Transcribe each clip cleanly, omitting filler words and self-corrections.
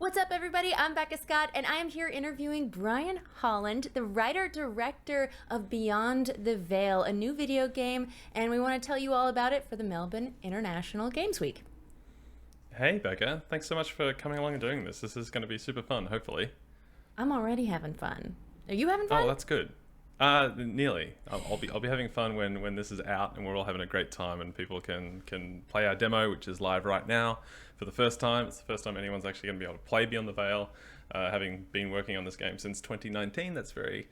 What's up, everybody? I'm Becca Scott, and I am here interviewing Brian Holland, the writer-director of Beyond the Veil, a new video game, and we want to tell you all about it for the Melbourne International Games Week. Hey, Becca. Thanks so much for coming along and doing this. This is going to be super fun, hopefully. I'm already having fun. Are you having Oh, fun? that's good. Nearly. I'll be having fun when this is out and we're all having a great time and people can play our demo, which is live right now for the first time. It's the first time anyone's actually going to be able to play Beyond the Veil. Having been working on this game since 2019, that's very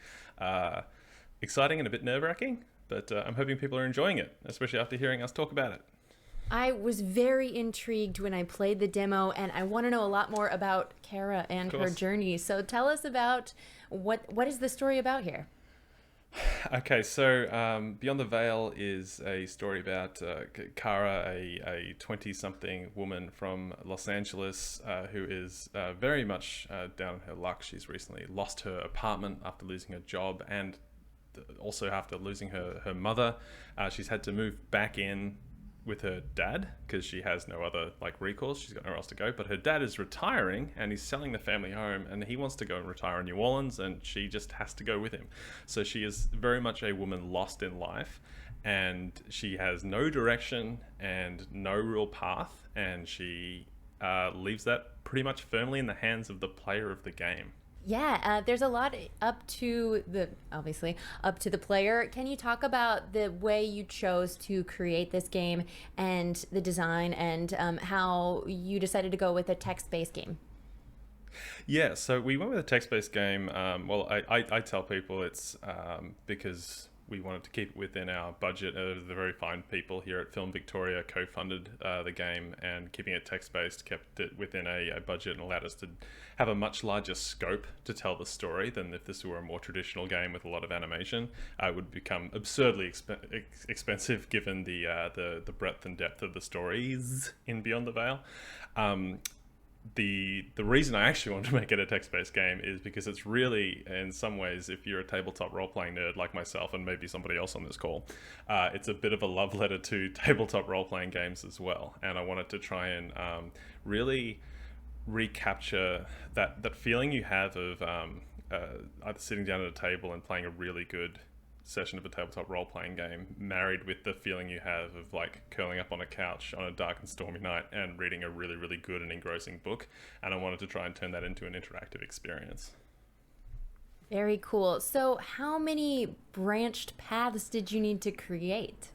exciting and a bit nerve-wracking. But I'm hoping people are enjoying it, especially after hearing us talk about it. I was very intrigued when I played the demo, and I want to know a lot more about Kara and Of her course. journey. So tell us about what is the story about here? Okay, so Beyond the Veil is a story about Kara, a 20-something woman from Los Angeles who is very much down on her luck. She's recently lost her apartment after losing her job and also after losing her mother. She's had to move back in with her dad because she has no other recourse. She's got nowhere else to go, but her dad is retiring and he's selling the family home and he wants to go and retire in New Orleans and she just has to go with him. So she is very much a woman lost in life and she has no direction and no real path, and she leaves that pretty much firmly in the hands of the player of the game. Yeah, there's a lot up to obviously up to the player. Can you talk about the way you chose to create this game and the design and how you decided to go with a text-based game? Yeah, so we went with a text-based game. I tell people it's because we wanted to keep it within our budget. The very fine people here at Film Victoria co-funded the game, and keeping it text-based kept it within a budget and allowed us to have a much larger scope to tell the story than if this were a more traditional game with a lot of animation. It would become absurdly expensive given the breadth and depth of the stories in Beyond the Veil. The reason I actually wanted to make it a text-based game is because it's really, in some ways, if you're a tabletop role-playing nerd like myself and maybe somebody else on this call, it's a bit of a love letter to tabletop role-playing games as well. And I wanted to try and really recapture that feeling you have of either sitting down at a table and playing a really good session of a tabletop role-playing game, married with the feeling you have of curling up on a couch on a dark and stormy night and reading a really, really good and engrossing book. And I wanted to try and turn that into an interactive experience. Very cool. So how many branched paths did you need to create?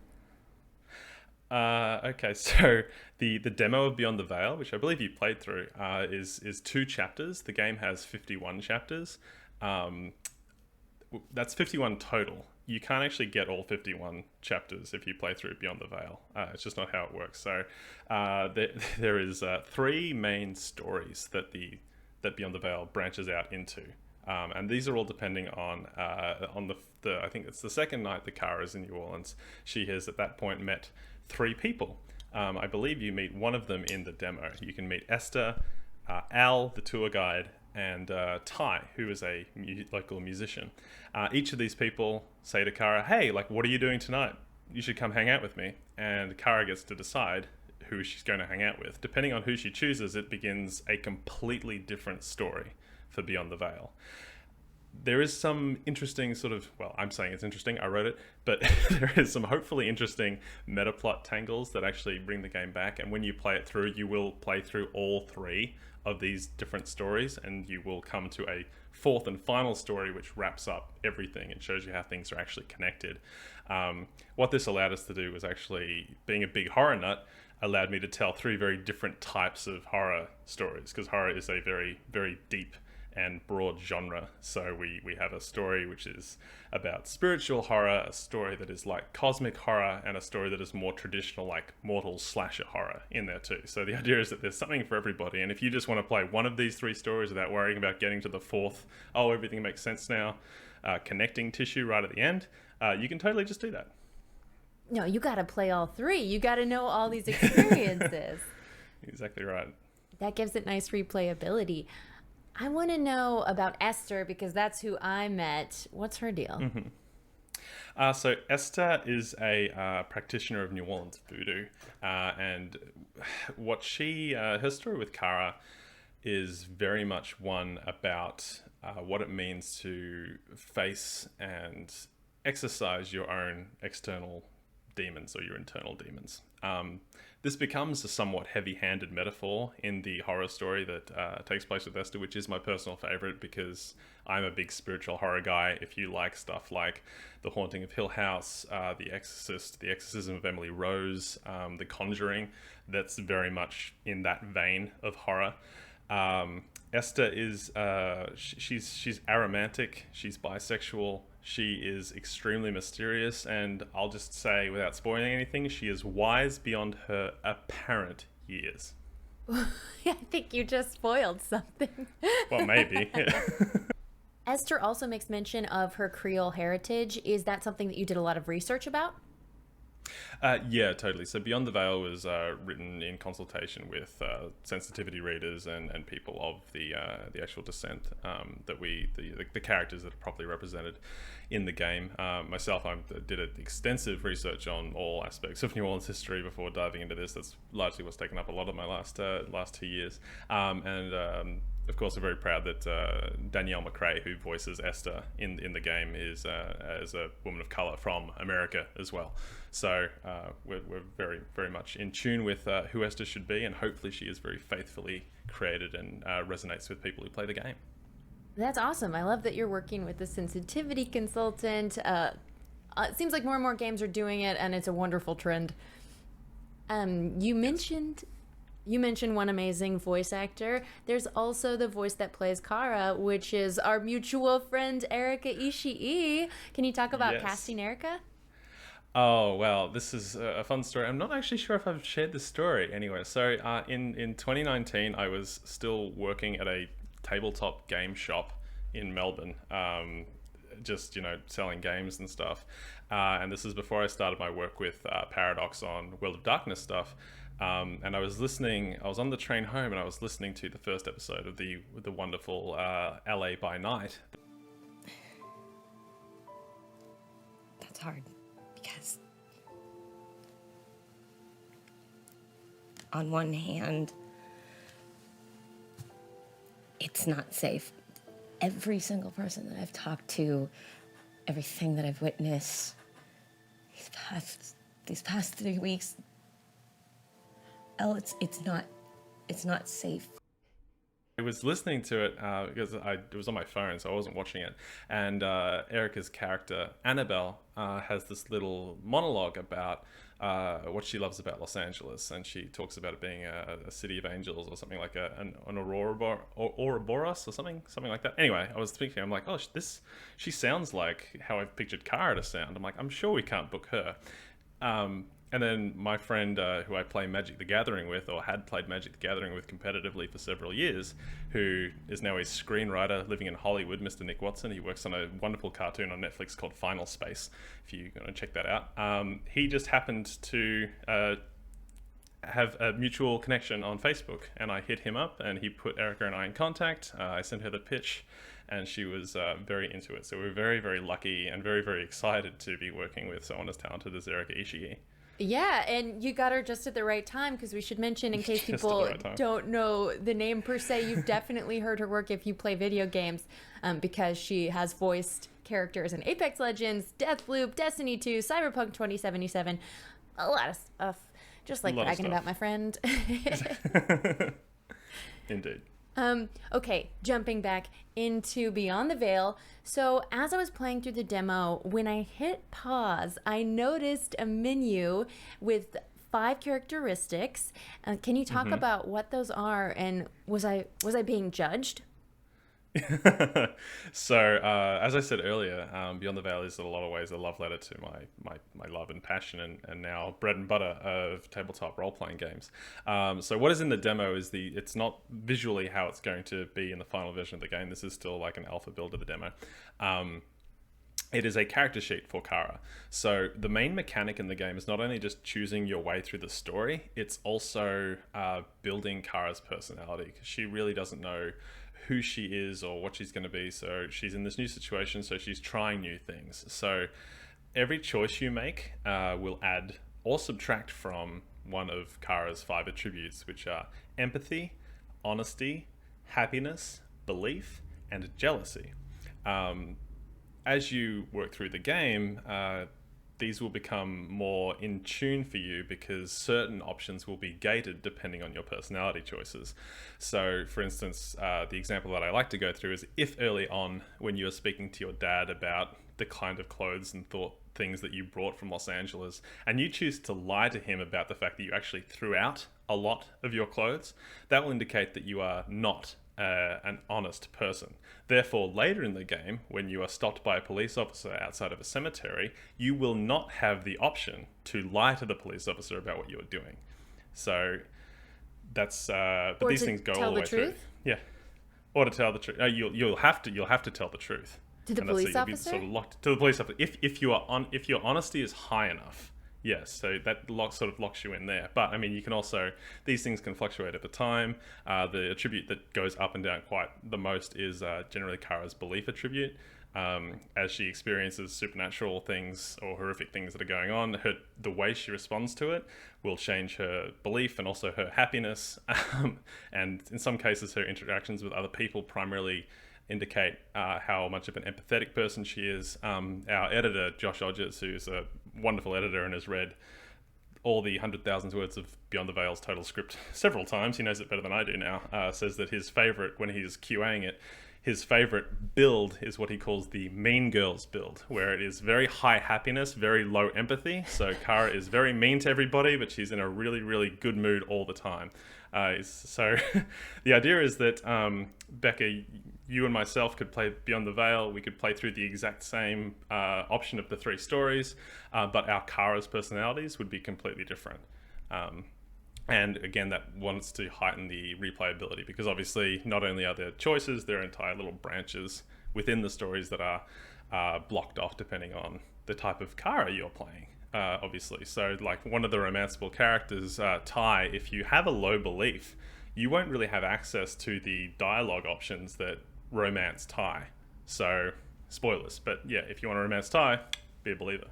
Okay, so the demo of Beyond the Veil, which I believe you played through, is 2 chapters. The game has 51 chapters. That's 51 total. You can't actually get all 51 chapters if you play through Beyond the Veil. It's just not how it works. So there is 3 main stories that Beyond the Veil branches out into. And these are all depending on the I think it's the second night that Kara is in New Orleans. She has at that point met 3 people. I believe you meet one of them in the demo. You can meet Esther, Al, the tour guide, and Ty, who is a local musician. Each of these people say to Kara, hey, what are you doing tonight? You should come hang out with me. And Kara gets to decide who she's going to hang out with. Depending on who she chooses, it begins a completely different story for Beyond the Veil. There is some interesting I'm saying it's interesting, I wrote it, but there is some hopefully interesting meta plot tangles that actually bring the game back. And when you play it through, you will play through all 3 of these different stories, and you will come to a 4th and final story which wraps up everything and shows you how things are actually connected. What this allowed us to do was actually, being a big horror nut, allowed me to tell 3 very different types of horror stories, because horror is a very, very deep and broad genre. So we have a story which is about spiritual horror, a story that is like cosmic horror, and a story that is more traditional mortal slasher horror in there too. So the idea is that there's something for everybody, and if you just want to play one of these 3 stories without worrying about getting to the 4th, everything makes sense now, connecting tissue right at the end, you can totally just do that. No, you got to play all 3. You got to know all these experiences. Exactly right. That gives it nice replayability. I want to know about Esther because that's who I met. What's her deal? So Esther is a practitioner of New Orleans voodoo, and what her story with Kara is very much one about what it means to face and exercise your own external demons or your internal demons. This becomes a somewhat heavy-handed metaphor in the horror story that takes place with Esther, which is my personal favorite because I'm a big spiritual horror guy. If you like stuff like The Haunting of Hill House, The Exorcist, The Exorcism of Emily Rose, The Conjuring, that's very much in that vein of horror. Esther is she's aromantic, she's bisexual, she is extremely mysterious, and I'll just say, without spoiling anything, she is wise beyond her apparent years. I think you just spoiled something. Well, maybe. Esther also makes mention of her Creole heritage. Is that something that you did a lot of research about? Yeah, totally. So Beyond the Veil was written in consultation with sensitivity readers and people of the actual descent that the characters that are properly represented in the game. Myself, I did extensive research on all aspects of New Orleans history before diving into this. That's largely what's taken up a lot of my last 2 years. Of course, I'm very proud that Danielle McCrae, who voices Esther in the game, is as a woman of color from America as well. So we're very, very much in tune with who Esther should be, and hopefully she is very faithfully created and resonates with people who play the game. That's awesome. I love that you're working with a sensitivity consultant. It seems like more and more games are doing it, and it's a wonderful trend. You mentioned one amazing voice actor. There's also the voice that plays Kara, which is our mutual friend Erica Ishii. Can you talk about casting Erica? Oh, well, this is a fun story. I'm not actually sure if I've shared this story anywhere. So in 2019, I was still working at a tabletop game shop in Melbourne, just, selling games and stuff. And this is before I started my work with Paradox on World of Darkness stuff. And I was on the train home and I was listening to the first episode of the wonderful LA by Night. That's hard because on one hand, it's not safe. Every single person that I've talked to, everything that I've witnessed these past 3 weeks, it's not safe. I was listening to it because it was on my phone, so I wasn't watching it. And Erica's character, Annabelle, has this little monologue about what she loves about Los Angeles. And she talks about it being a city of angels or something like an Ouroboros or something like that. Anyway, I was thinking, I'm like, oh, she sounds like how I've pictured Kara to sound. I'm like, I'm sure we can't book her. And then my friend who I play Magic the Gathering with, or had played Magic the Gathering with competitively for several years, who is now a screenwriter living in Hollywood, Mr. Nick Watson. He works on a wonderful cartoon on Netflix called Final Space, if you're going to check that out. He just happened to have a mutual connection on Facebook, and I hit him up, and he put Erica and I in contact. I sent her the pitch, and she was very into it. So we're very, very lucky and very, very excited to be working with someone as talented as Erica Ishii. Yeah, and you got her just at the right time, because we should mention, in case people don't know the name per se, you've definitely heard her work if you play video games, because she has voiced characters in Apex Legends, Deathloop, Destiny 2, Cyberpunk 2077, a lot of stuff, just like bragging about my friend. Indeed. Okay, jumping back into Beyond the Veil. So as I was playing through the demo, when I hit pause, I noticed a menu with 5 characteristics. Can you talk about what those are, and was I being judged? So, as I said earlier, Beyond the Veil is in a lot of ways a love letter to my love and passion and now bread and butter of tabletop role-playing games. So what is in the demo is it's not visually how it's going to be in the final version of the game. This is still like an alpha build of the demo. It is a character sheet for Kara. So the main mechanic in the game is not only just choosing your way through the story, it's also building Kara's personality, because she really doesn't know who she is or what she's going to be. So she's in this new situation, so she's trying new things. So every choice you make will add or subtract from one of Kara's 5 attributes, which are empathy, honesty, happiness, belief, and jealousy. As you work through the game, these will become more in tune for you because certain options will be gated depending on your personality choices. So, for instance, the example that I like to go through is if early on, when you are speaking to your dad about the kind of clothes and things that you brought from Los Angeles, and you choose to lie to him about the fact that you actually threw out a lot of your clothes, that will indicate that you are not an honest person. Therefore, later in the game, when you are stopped by a police officer outside of a cemetery, you will not have the option to lie to the police officer about what you are doing. So that's but Or these to things go tell all the the way truth? through. Yeah, or to tell the truth. You'll have to tell the truth. To the And that's police so you'll be officer? sort of locked to the police officer if your honesty is high enough. Yes, so that sort of locks you in there. But I mean, you can also, these things can fluctuate over time. The attribute that goes up and down quite the most is generally Kara's belief attribute. As she experiences supernatural things or horrific things that are going on, the way she responds to it will change her belief and also her happiness. And in some cases, her interactions with other people primarily indicate how much of an empathetic person she is. Our editor, Josh Odgers, who's a wonderful editor and has read all the 100,000 words of Beyond the Veil's total script several times, he knows it better than I do now, says that his favorite, when he's QAing it, his favorite build is what he calls the Mean Girls build, where it is very high happiness, very low empathy. So Kara is very mean to everybody, but she's in a really, really good mood all the time. So the idea is that Becca, you and myself could play Beyond the Veil. We could play through the exact same option of the 3 stories, but our Kara's personalities would be completely different. And again, that wants to heighten the replayability because obviously not only are there choices, there are entire little branches within the stories that are blocked off depending on the type of Kara you're playing, obviously. So like one of the romanceable characters, Ty, if you have a low belief, you won't really have access to the dialogue options that romance Ty. So spoilers, but yeah, if you want to romance Ty, be a believer.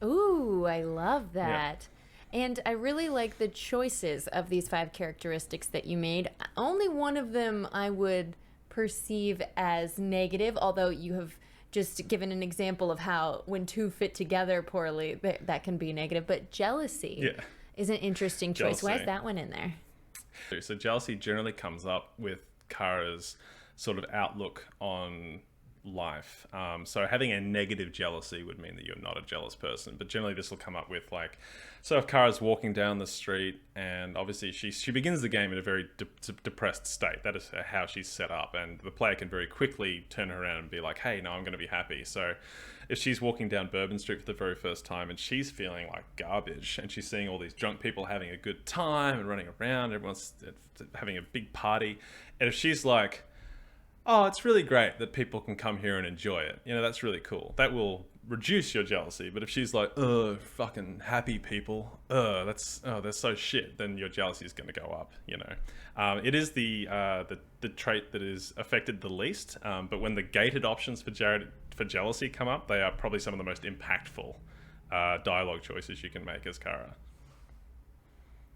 Ooh, I love that. And I really like the choices of these 5 characteristics that you made. Only one of them I would perceive as negative, although you have just given an example of how when 2 fit together poorly, that can be negative. But jealousy is an interesting choice. Why is that one in there? So jealousy generally comes up with Kara's sort of outlook on life. So having a negative jealousy would mean that you're not a jealous person, but generally this will come up with like, so if Kara's walking down the street and obviously she begins the game in a very depressed state. That is how she's set up, and the player can very quickly turn her around and be like, hey, no, I'm going to be happy. So if she's walking down Bourbon Street for the very first time and she's feeling like garbage and she's seeing all these drunk people having a good time and running around, everyone's having a big party, and if she's like, oh, it's really great that people can come here and enjoy it, you know, that's really cool, that will reduce your jealousy. But if she's like, fucking happy people, they're so shit, then your jealousy is going to go up, you know. It is the trait that is affected the least, but when the gated options for jealousy come up, they are probably some of the most impactful dialogue choices you can make as Kara.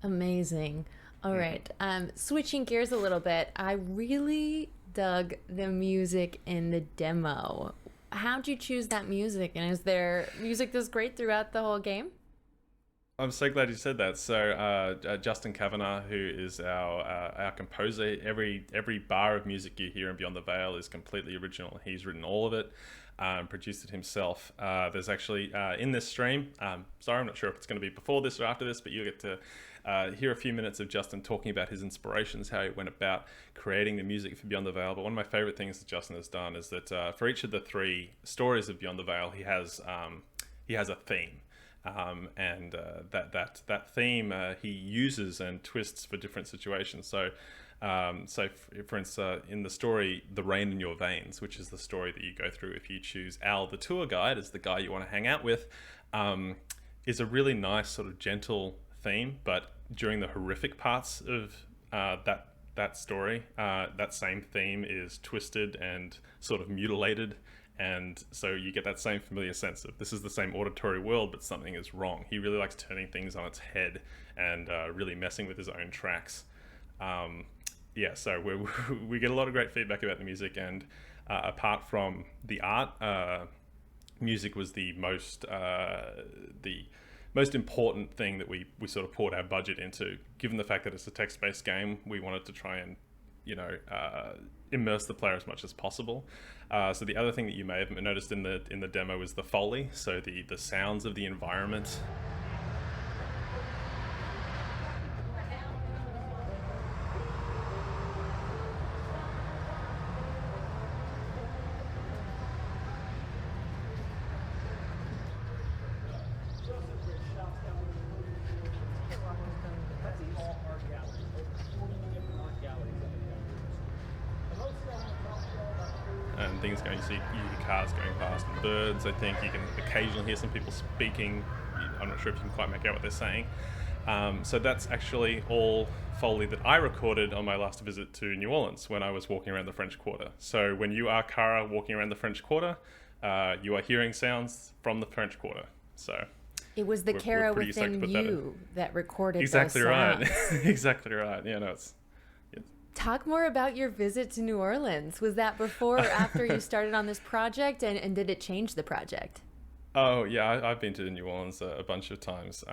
Amazing. All right. Switching gears a little bit, I really dug the music in the demo. How'd you choose that music? And is there music that's great throughout the whole game? I'm so glad you said that. So Justin Kavanagh, who is our composer, every bar of music you hear in Beyond the Veil is completely original. He's written all of it, produced it himself. There's actually in this stream, sorry, I'm not sure if it's going to be before this or after this, but you'll get to hear a few minutes of Justin talking about his inspirations, how he went about creating the music for Beyond the Veil. But one of my favorite things that Justin has done is that for each of the 3 stories of Beyond the Veil, he has a theme. And that theme he uses and twists for different situations. So for instance, in the story The Rain in Your Veins, which is the story that you go through if you choose Al, the tour guide, as the guy you want to hang out with, is a really nice sort of gentle theme. But during the horrific parts of that story, that same theme is twisted and sort of mutilated. And so you get that same familiar sense of this is the same auditory world, but something is wrong. He really likes turning things on its head and really messing with his own tracks. yeah, so we get a lot of great feedback about the music, and apart from the art, music was the most important thing that we sort of poured our budget into. Given the fact that it's a text-based game, we wanted to try and immerse the player as much as possible. So the other thing that you may have noticed in the demo is the Foley, so the sounds of the environment. And things going, you see cars going past and birds. I think you can occasionally hear some people speaking. I'm not sure if you can quite make out what they're saying. So that's actually all Foley that I recorded on my last visit to New Orleans when I was walking around the French Quarter. So when you are Kara walking around the French Quarter, you are hearing sounds from the French Quarter. So it was the Kara within you that recorded exactly those sounds. Right. Exactly right. Yeah, no, it's. Talk more about your visit to New Orleans. Was that before or after you started on this project, and did it change the project? Oh yeah, I've been to New Orleans a bunch of times.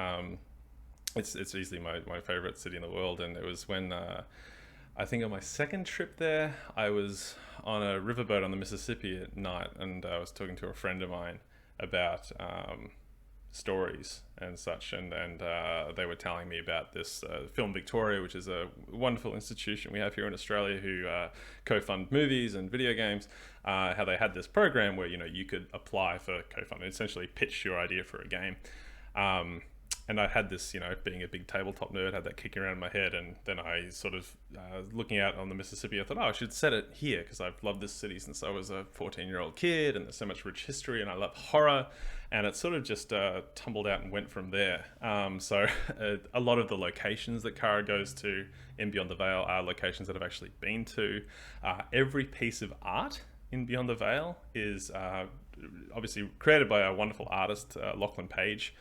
It's easily my favorite city in the world, and it was when I think on my second trip there, I was on a riverboat on the Mississippi at night, and I was talking to a friend of mine about stories and such, and they were telling me about this Film Victoria, which is a wonderful institution we have here in Australia who co-fund movies and video games. How they had this program where you could apply for co-funding, essentially pitch your idea for a game. And I had this, being a big tabletop nerd, had that kicking around in my head. And then I sort of, looking out on the Mississippi, I thought, I should set it here because I've loved this city since I was a 14-year-old kid, and there's so much rich history, and I love horror. And it sort of just tumbled out and went from there. So a lot of the locations that Kara goes to in Beyond the Veil are locations that I've actually been to. Every piece of art in Beyond the Veil is obviously created by a wonderful artist, Lachlan Page,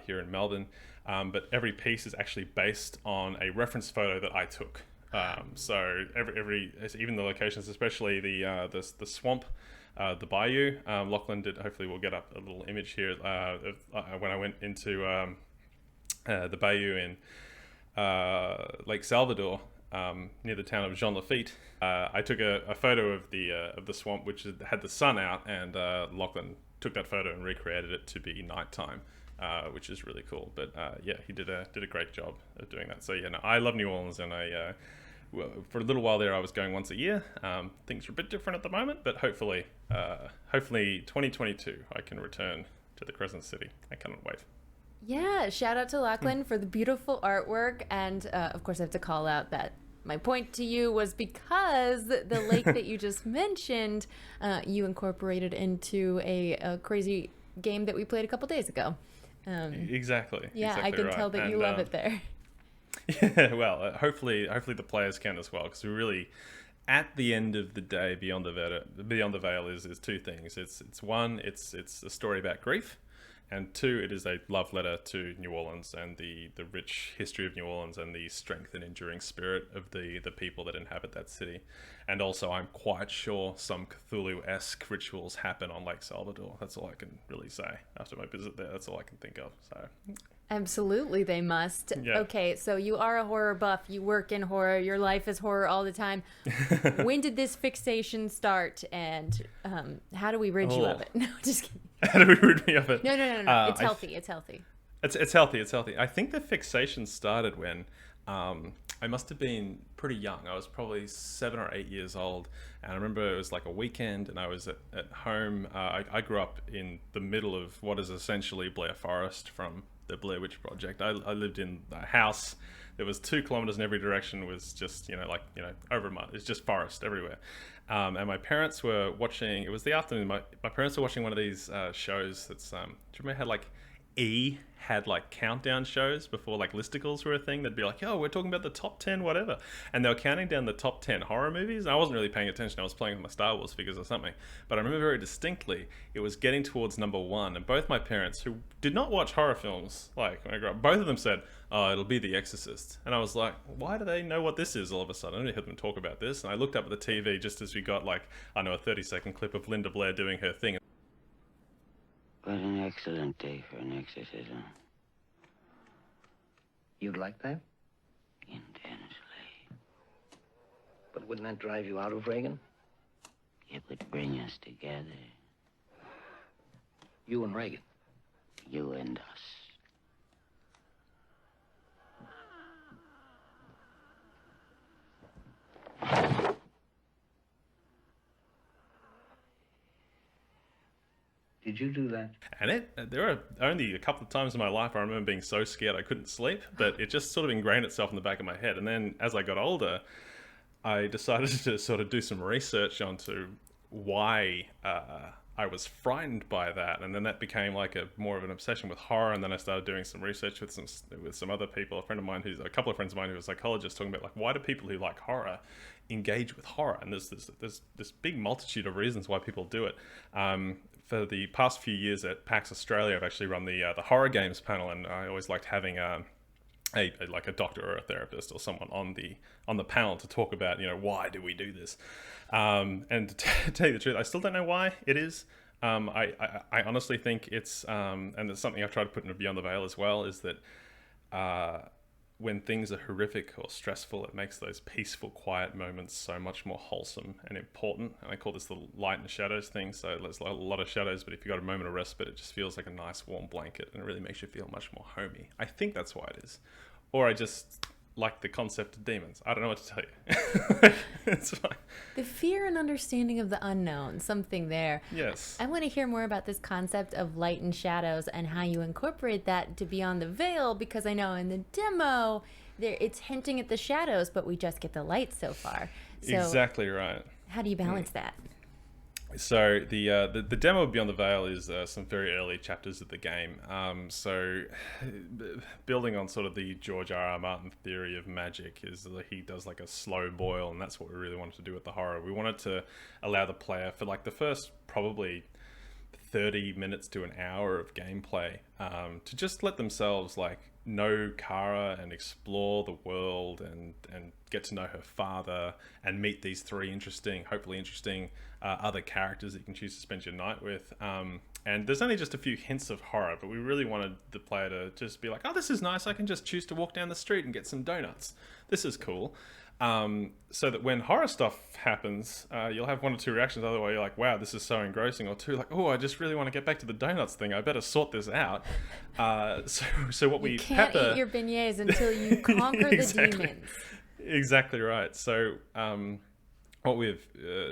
here in Melbourne, but every piece is actually based on a reference photo that I took. So every even the locations, especially the swamp, the bayou. Lachlan did. Hopefully, we'll get up a little image here when I went into the bayou in Lake Salvador, near the town of Jean Lafitte. I took a photo of the swamp, which had the sun out, and Lachlan took that photo and recreated it to be nighttime. Which is really cool. But yeah, he did a great job of doing that. So yeah, no, I love New Orleans, and for a little while there, I was going once a year. Things are a bit different at the moment, but hopefully 2022, I can return to the Crescent City. I cannot wait. Yeah, shout out to Lachlan for the beautiful artwork, and of course I have to call out that my point to you was because the lake that you just mentioned, you incorporated into a crazy game that we played a couple days ago. Exactly. Yeah, exactly I can right. tell that you love it there. Yeah, well, hopefully the players can as well, because we really, at the end of the day, Beyond the Veil is two things. It's one, it's a story about grief, and two, it is a love letter to New Orleans and the rich history of New Orleans and the strength and enduring spirit of the people that inhabit that city. And also, I'm quite sure some Cthulhu-esque rituals happen on Lake Salvador. That's all I can really say after my visit there. That's all I can think of. So, absolutely, they must. Yeah. Okay, so you are a horror buff. You work in horror. Your life is horror all the time. When did this fixation start, and how do we rid you of it? No, just kidding. How do we rid me of it? No. It's healthy. It's healthy. It's healthy. It's healthy. I think the fixation started when I must have been pretty young. I was probably 7 or 8 years old, and I remember it was like a weekend, and I was at home. I grew up in the middle of what is essentially Blair Forest from the Blair Witch Project. I lived in a house that was 2 kilometers in every direction, was just over a mile. It's just forest everywhere. And my parents were watching. It was the afternoon. My parents were watching one of these shows that's. Do you remember how like E had like countdown shows before like listicles were a thing. They'd be like, "Oh, we're talking about the top 10 whatever," and they were counting down the top 10 horror movies. And I wasn't really paying attention. I was playing with my Star Wars figures or something. But I remember very distinctly it was getting towards number one, and both my parents, who did not watch horror films like when I grew up, both of them said, "Oh, it'll be The Exorcist." And I was like, "Why do they know what this is all of a sudden? I didn't hear them talk about this." And I looked up at the TV just as we got like, I know, a 30-second clip of Linda Blair doing her thing. What an excellent day for an exorcism. You'd like that? Intensely. But wouldn't that drive you out of Reagan? It would bring us together. You and Reagan? You and us. Did you do that? And there are only a couple of times in my life I remember being so scared I couldn't sleep, but it just sort of ingrained itself in the back of my head. And then as I got older, I decided to sort of do some research onto why I was frightened by that. And then that became like more of an obsession with horror. And then I started doing some research with some other people, a couple of friends of mine who are psychologists, talking about like, why do people who like horror engage with horror? And there's this big multitude of reasons why people do it. For the past few years at PAX Australia, I've actually run the horror games panel, and I always liked having a doctor or a therapist or someone on the panel to talk about, why do we do this? And to tell you the truth, I still don't know why it is. I honestly think it's, and it's something I've tried to put in Beyond the Veil as well, is that when things are horrific or stressful, it makes those peaceful, quiet moments so much more wholesome and important. And I call this the light and shadows thing. So there's a lot of shadows, but if you've got a moment of respite, it just feels like a nice warm blanket, and it really makes you feel much more homey. I think that's why it is. Or I just like the concept of demons. I don't know what to tell you. It's fine. The fear and understanding of the unknown, something there. Yes. I want to hear more about this concept of light and shadows and how you incorporate that to Beyond the Veil, because I know in the demo it's hinting at the shadows, but we just get the light so far. So exactly right. How do you balance that? So the demo of Beyond the Veil is some very early chapters of the game. So building on sort of the George R.R. Martin theory of magic is that he does like a slow boil, and that's what we really wanted to do with the horror. We wanted to allow the player for like the first probably 30 minutes to an hour of gameplay to just let themselves like know Kara and explore the world and get to know her father and meet these three hopefully interesting other characters that you can choose to spend your night with. And there's only just a few hints of horror, but we really wanted the player to just be like, oh, this is nice. I can just choose to walk down the street and get some donuts. This is cool. So that when horror stuff happens, you'll have one or two reactions. Otherwise, you're like, wow, this is so engrossing. Or two, like, oh, I just really want to get back to the donuts thing. I better sort this out. So what You can't eat your beignets until you conquer the demons. Exactly right. So what we've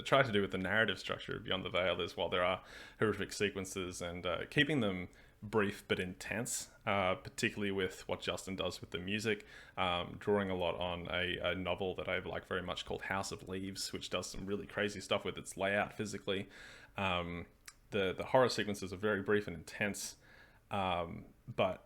tried to do with the narrative structure of Beyond the Veil is, while there are horrific sequences, and keeping them brief but intense, particularly with what Justin does with the music, drawing a lot on a novel that I like very much called House of Leaves, which does some really crazy stuff with its layout physically. The horror sequences are very brief and intense, but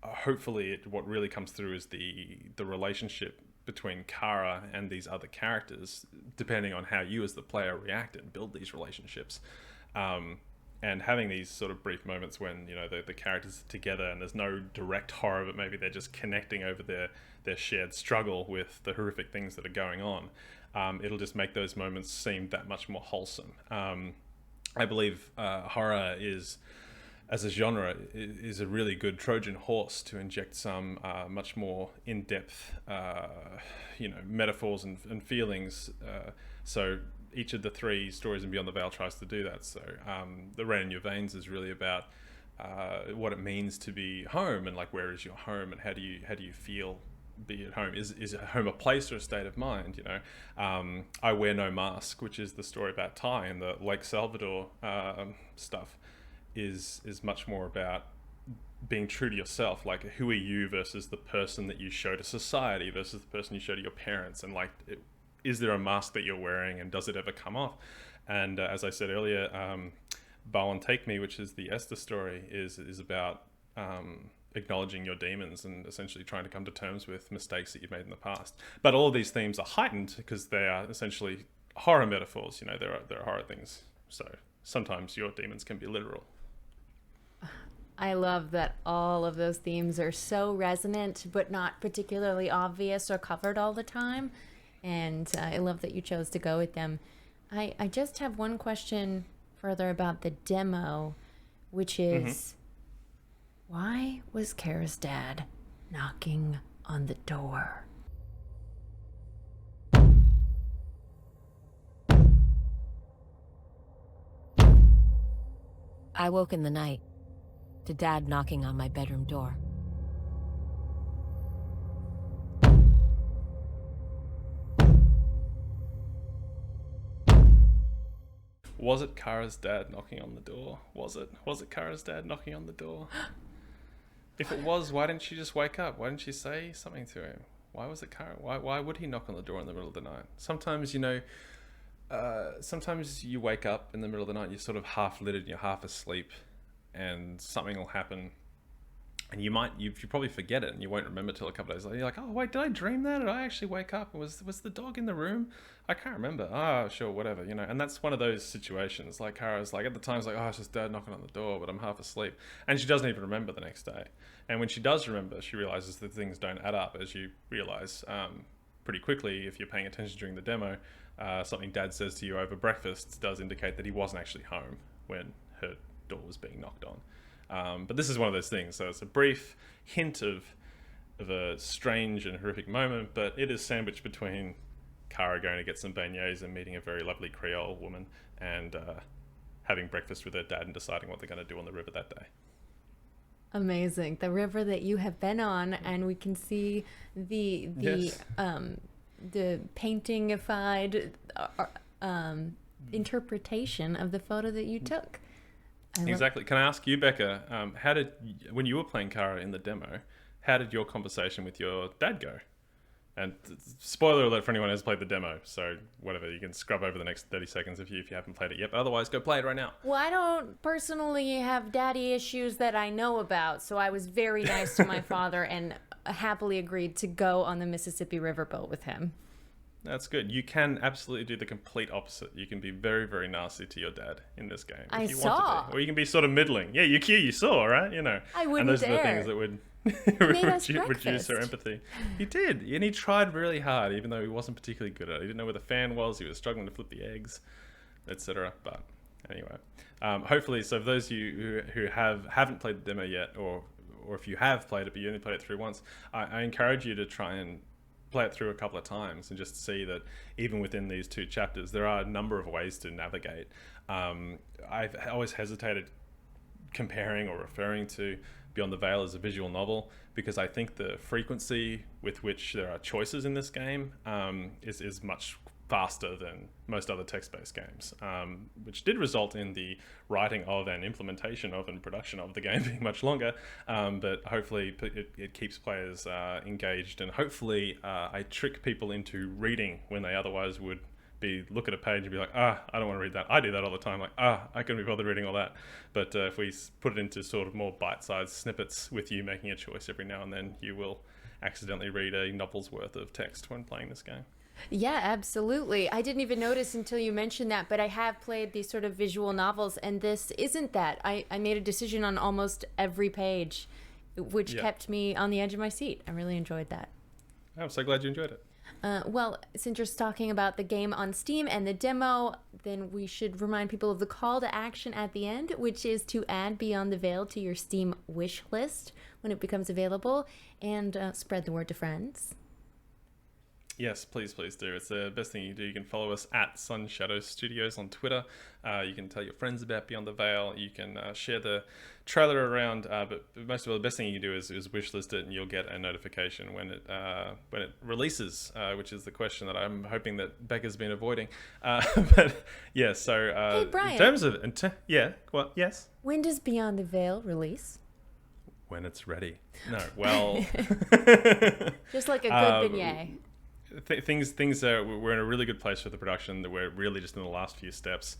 hopefully what really comes through is the relationship between Kara and these other characters, depending on how you as the player react and build these relationships. And having these sort of brief moments when, the characters are together and there's no direct horror, but maybe they're just connecting over their shared struggle with the horrific things that are going on. It'll just make those moments seem that much more wholesome. I believe horror is, as a genre, is a really good Trojan horse to inject some much more in-depth, metaphors and feelings. So each of the three stories in Beyond the Veil tries to do that. So The Rain in Your Veins is really about what it means to be home, and like, where is your home, and how do you feel be at home? Is home a place or a state of mind? I Wear No Mask, which is the story about Ty and the Lake Salvador stuff, is much more about being true to yourself. Like, who are you versus the person that you show to society versus the person you show to your parents, and like, is there a mask that you're wearing, and does it ever come off? And as I said earlier, Bow and Take Me, which is the Esther story, is about acknowledging your demons and essentially trying to come to terms with mistakes that you've made in the past. But all of these themes are heightened because they are essentially horror metaphors. You know, there are horror things. So sometimes your demons can be literal. I love that all of those themes are so resonant, but not particularly obvious or covered all the time. And I love that you chose to go with them. I just have one question further about the demo, which is, why was Kara's dad knocking on the door? I woke in the night to Dad knocking on my bedroom door. Was it Kara's dad knocking on the door? Was it Kara's dad knocking on the door? If it was, why didn't she just wake up? Why didn't she say something to him? Why was it Kara? Why would he knock on the door in the middle of the night? Sometimes, you know, sometimes you wake up in the middle of the night, you're sort of half lit and you're half asleep, and something will happen, and you probably forget it and you won't remember till a couple of days later. You're like, oh wait, did I dream that? Did I actually wake up? Was the dog in the room? I can't remember. Oh, sure, whatever, you know. And that's one of those situations. Like Kara's like, at the time, it's like, oh, it's just Dad knocking on the door, but I'm half asleep, and she doesn't even remember the next day. And when she does remember, she realizes that things don't add up, as you realize pretty quickly if you're paying attention during the demo. Something Dad says to you over breakfast does indicate that he wasn't actually home when her door was being knocked on. But this is one of those things. So it's a brief hint of a strange and horrific moment, but it is sandwiched between Kara going to get some beignets and meeting a very lovely Creole woman and having breakfast with her dad and deciding what they're going to do on the river that day. Amazing. The river that you have been on, and we can see the Yes. the paintingified interpretation of the photo that you took. Exactly. Can I ask you, Becca, when you were playing Kara in the demo, how did your conversation with your dad go? And spoiler alert for anyone who has played the demo, so whatever, you can scrub over the next 30 seconds if you haven't played it yet, but otherwise go play it right now. Well, I don't personally have daddy issues that I know about, so I was very nice to my father and happily agreed to go on the Mississippi riverboat with him. That's good. You can absolutely do the complete opposite. You can be very, very nasty to your dad in this game if you want to be. Or you can be sort of middling. Yeah, you saw, right? You know. I wouldn't And those are the dare. things that would reduce her empathy. He did, and he tried really hard, even though he wasn't particularly good at it. He didn't know where the fan was. He was struggling to flip the eggs, etc. But anyway, hopefully, so for those of you who haven't played the demo yet, or if you have played it but you only played it through once, I encourage you to try and play it through a couple of times and just see that even within these two chapters there are a number of ways to navigate. I've always hesitated comparing or referring to Beyond the Veil as a visual novel because I think the frequency with which there are choices in this game is much faster than most other text-based games, which did result in the writing of and implementation of and production of the game being much longer, but hopefully it keeps players engaged, and hopefully I trick people into reading when they otherwise would look at a page and be like, I don't want to read that. I do that all the time, like, I couldn't be bothered reading all that. But if we put it into sort of more bite-sized snippets with you making a choice every now and then, you will accidentally read a novel's worth of text when playing this game. Yeah, absolutely. I didn't even notice until you mentioned that, but I have played these sort of visual novels, and this isn't that. I made a decision on almost every page, which kept me on the edge of my seat. I really enjoyed that. I'm so glad you enjoyed it. Well, since you're talking about the game on Steam and the demo, then we should remind people of the call to action at the end, which is to add Beyond the Veil to your Steam wish list when it becomes available, and spread the word to friends. Yes, please do. It's the best thing you can do. You can follow us at Sun Shadow Studios on Twitter. You can tell your friends about Beyond the Veil. You can share the trailer around. But most of all, the best thing you can do is wishlist it, and you'll get a notification when it releases, which is the question that I'm hoping that Becca's been avoiding. But yeah, so Hey, Brian. in terms of yes. When does Beyond the Veil release? When it's ready. No, well, Just like a good beignet. Things are, we're in a really good place for the production, that we're really just in the last few steps.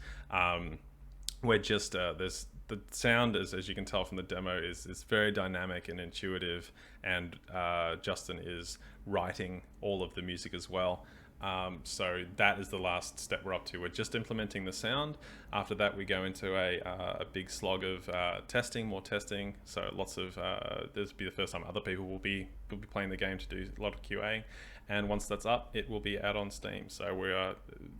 We're just there's the sound, as you can tell from the demo, is very dynamic and intuitive, and Justin is writing all of the music as well. So that is the last step we're up to. We're just implementing the sound. After that, we go into a big slog of more testing. So lots of this will be the first time other people will be playing the game to do a lot of QA. And once that's up, it will be out on Steam. So we are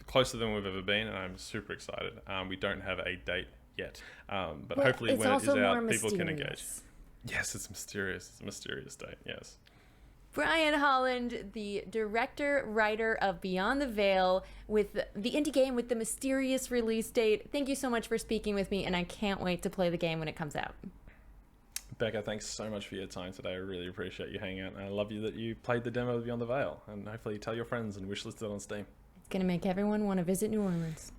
closer than we've ever been, and I'm super excited. We don't have a date yet, but hopefully when it is out, people can engage. Yes, it's mysterious. It's a mysterious date. Yes. Brian Holland, the director, writer of Beyond the Veil, with the indie game with the mysterious release date. Thank you so much for speaking with me, and I can't wait to play the game when it comes out. Becca, thanks so much for your time today. I really appreciate you hanging out, and I love you that you played the demo of Beyond the Veil, and hopefully you tell your friends and wishlist it on Steam. It's going to make everyone want to visit New Orleans.